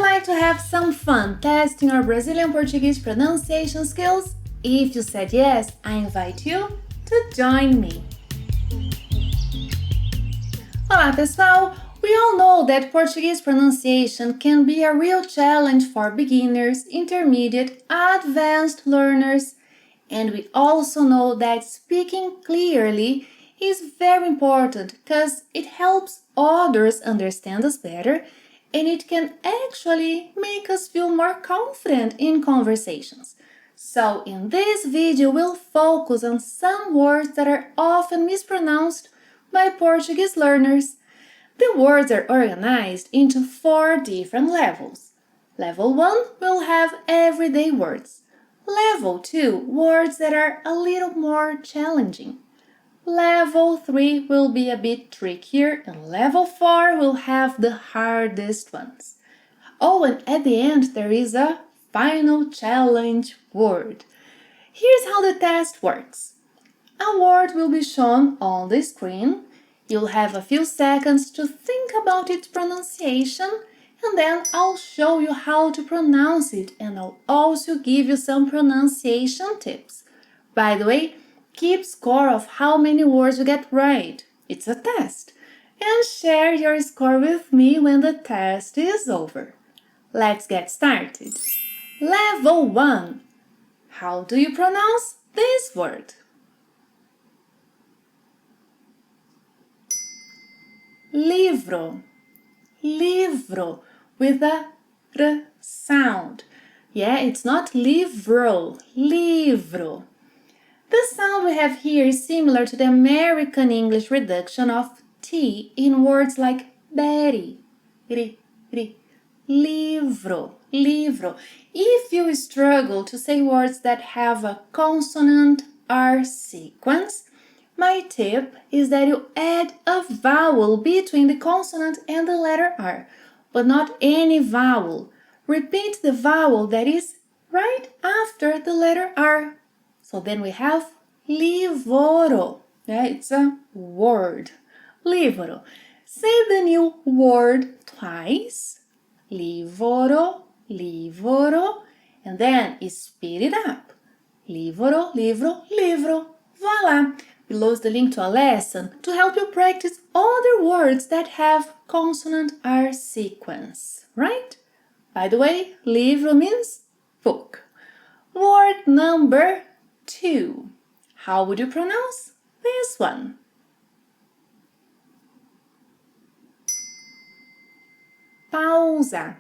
like to have some fun testing our Brazilian Portuguese pronunciation skills? If you said yes, I invite you to join me. Olá pessoal! We all know that Portuguese pronunciation can be a real challenge for beginners, intermediate, advanced learners, and we also know that speaking clearly is very important because it helps others understand us better and it can actually make us feel more confident in conversations. So in this video, we'll focus on some words that are often mispronounced by Portuguese learners. The words are organized into 4 different levels. Level 1 will have everyday words. Level 2, words that are a little more challenging. Level 3 will be a bit trickier, and level 4 will have the hardest ones. Oh, and at the end there is a final challenge word. Here's how the test works. A word will be shown on the screen. You'll have a few seconds to think about its pronunciation, and then I'll show you how to pronounce it, and I'll also give you some pronunciation tips. By the way, keep score of how many words you get right. It's a test. And share your score with me when the test is over. Let's get started. Level 1. How do you pronounce this word? Livro. Livro with a r sound. Yeah, it's not livro, livro. The sound we have here is similar to the American English reduction of T in words like Betty, ri, ri, livro, livro. If you struggle to say words that have a consonant R sequence, my tip is that you add a vowel between the consonant and the letter R, but not any vowel. Repeat the vowel that is right after the letter R. So then we have livoro. Yeah, it's a word. Livoro. Say the new word twice. Livoro, livoro. And then speed it up. Livoro, livro, livro. Voila! Below is the link to a lesson to help you practice other words that have consonant R sequence, right? By the way, livro means book. Word number 2. How would you pronounce this one? Pausa.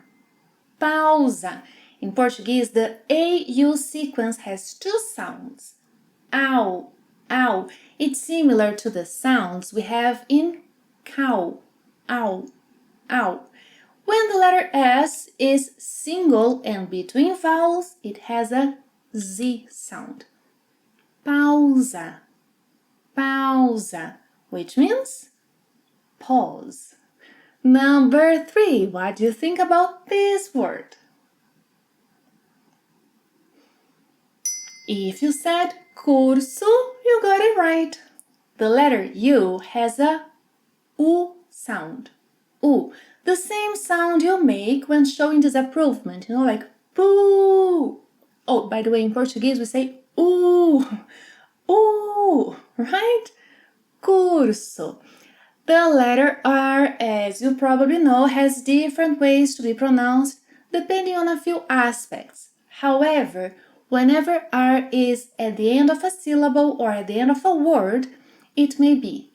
Pausa. In Portuguese, the AU sequence has 2 sounds. Au, au. It's similar to the sounds we have in cow. Au, au. When the letter S is single and between vowels, it has a Z sound. Pausa, pausa, which means pause. Number 3, what do you think about this word? If you said curso, you got it right. The letter U has a U sound. U. The same sound you make when showing disapproval, like poo. Oh, by the way, in Portuguese we say ooh, ooh, right? Curso. The letter R, as you probably know, has different ways to be pronounced depending on a few aspects. However, whenever R is at the end of a syllable or at the end of a word, it may be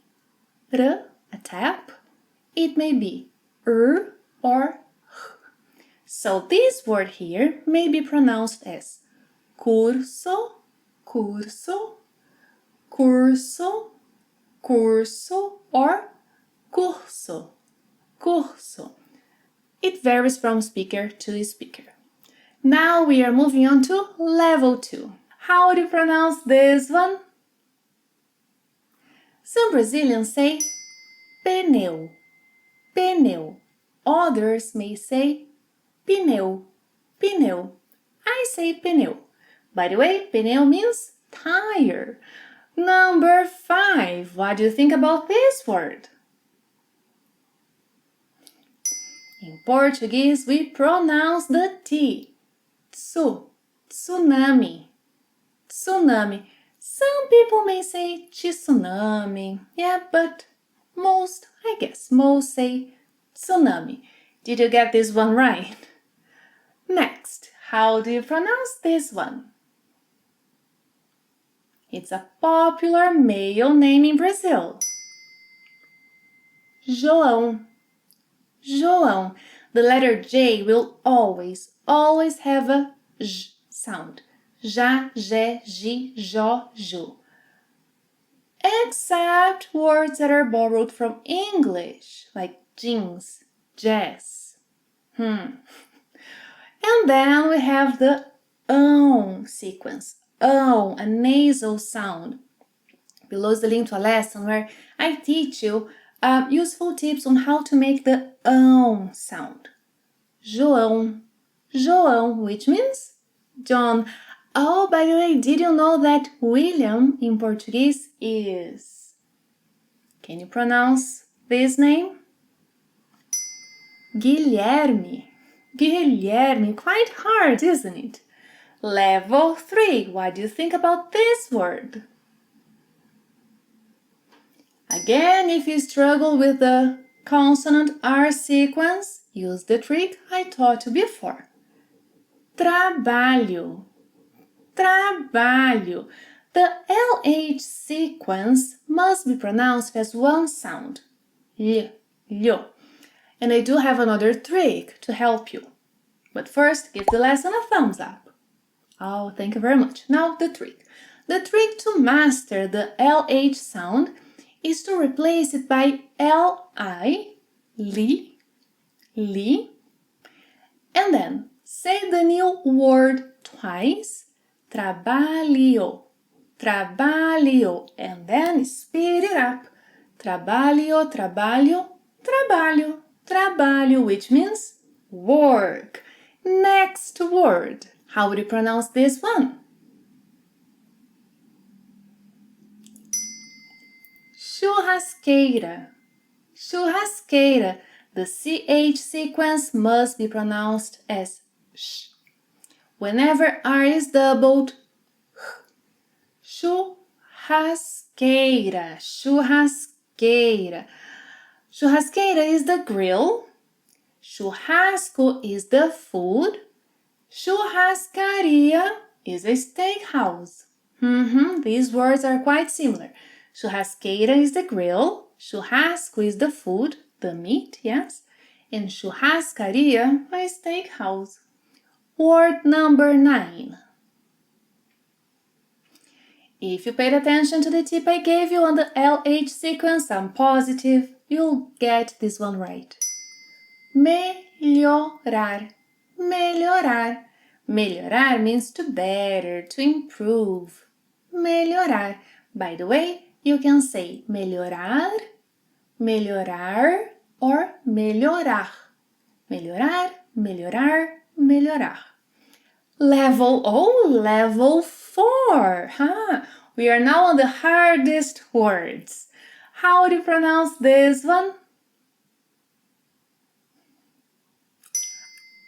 r, a tap, it may be or h. So this word here may be pronounced as curso, curso, curso, curso, or curso, curso. It varies from speaker to speaker. Now we are moving on to level 2. How do you pronounce this one? Some Brazilians say pneu, pneu. Others may say pneu, pneu. I say pneu. By the way, pneu means tire. Number 5. What do you think about this word? In Portuguese, we pronounce the T. Tsu, tsunami, tsunami. Some people may say tsunami, yeah, but most say tsunami. Did you get this one right? Next, how do you pronounce this one? It's a popular male name in Brazil. João. João. The letter J will always have a J sound. Já, Jé, Ji, Jó, Ju. Except words that are borrowed from English, like jeans, jazz. And then we have the sequence. A nasal sound. Below is the link to a lesson where I teach you useful tips on how to make the sound. João, João, which means John. Oh, by the way, did you know that William in Portuguese is? Can you pronounce this name? Guilherme. Guilherme, quite hard, isn't it? Level 3, what do you think about this word? Again, if you struggle with the consonant R sequence, use the trick I taught you before. Trabalho. Trabalho. The LH sequence must be pronounced as one sound. L, lho. And I do have another trick to help you. But first, give the lesson a thumbs up. Oh, thank you very much. Now the trick. The trick to master the LH sound is to replace it by Li, li, li, and then say the new word twice, trabalho, trabalho, and then speed it up, trabalho, trabalho, trabalho, trabalho, which means work. Next word. How would you pronounce this one? Churrasqueira. Churrasqueira. The CH sequence must be pronounced as sh. Whenever R is doubled, churrasqueira, churrasqueira. Churrasqueira is the grill. Churrasco is the food. Churrascaria is a steakhouse. These words are quite similar. Churrasqueira is the grill. Churrasco is the food, the meat, yes. And churrascaria, a steakhouse. Word number 9. If you paid attention to the tip I gave you on the LH sequence, I'm positive you'll get this one right. Melhorar. Melhorar. Melhorar means to better, to improve. Melhorar. By the way, you can say melhorar, melhorar, or melhorar. Melhorar, melhorar, melhorar. Level 4. We are now on the hardest words. How do you pronounce this one?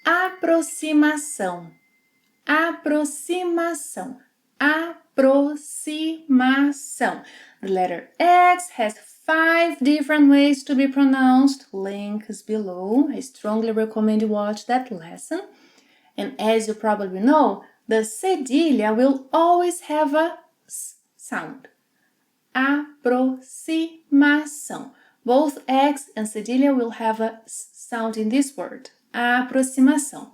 Aproximação. Aproximação. Aproximação. The letter X has 5 different ways to be pronounced. Link is below. I strongly recommend you watch that lesson. And as you probably know, the cedilha will always have a S sound. Aproximação. Both X and cedilha will have a S sound in this word. Aproximação.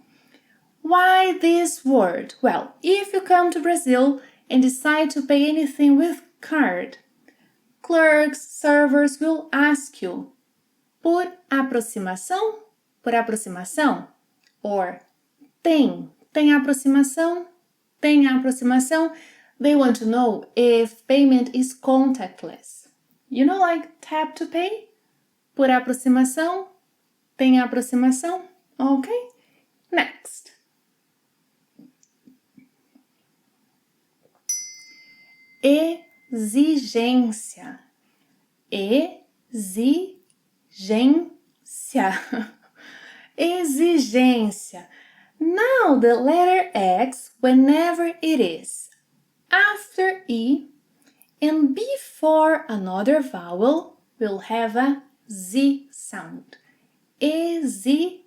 Why this word? Well, if you come to Brazil and decide to pay anything with card, clerks, servers will ask you, por aproximação? Por aproximação? Or tem aproximação? Tem aproximação? They want to know if payment is contactless. You know, like tap to pay? Por aproximação? Tem aproximação? Okay, next. Exigência. Exigência. Exigência. Now the letter X, whenever it is after E and before another vowel, will have a Z sound. Exigência.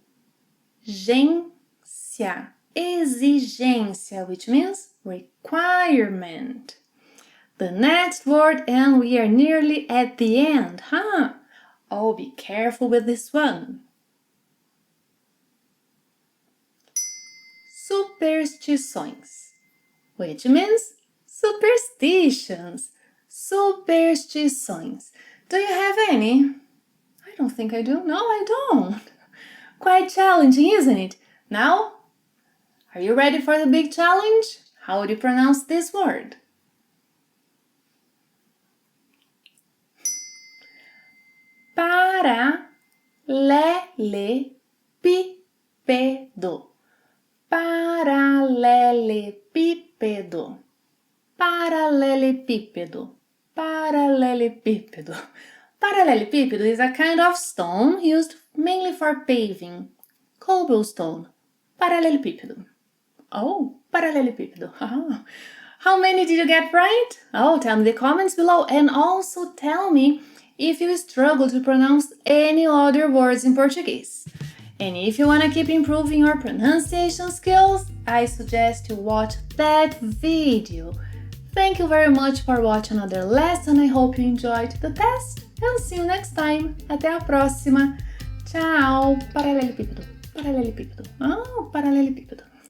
Exigência, which means requirement. The next word, and we are nearly at the end, huh? Oh, be careful with this one. Superstições, which means superstitions. Superstições. Do you have any? I don't think I do. No, I don't. Quite challenging, isn't it? Now, are you ready for the big challenge? How would you pronounce this word? Paralelepípedo. Paralelepípedo. Paralelepípedo. Paralelepípedo. Paralelepípedo is a kind of stone used mainly for paving. Cobblestone. Paralelepípedo. Oh, paralelepípedo. How many did you get right? Oh, tell me in the comments below, and also tell me if you struggle to pronounce any other words in Portuguese. And if you want to keep improving your pronunciation skills, I suggest you watch that video. Thank you very much for watching another lesson. I hope you enjoyed the test and see you next time. Até a próxima. Tchau. Paralelepípedo. Paralelepípedo. Oh, paralelepípedo.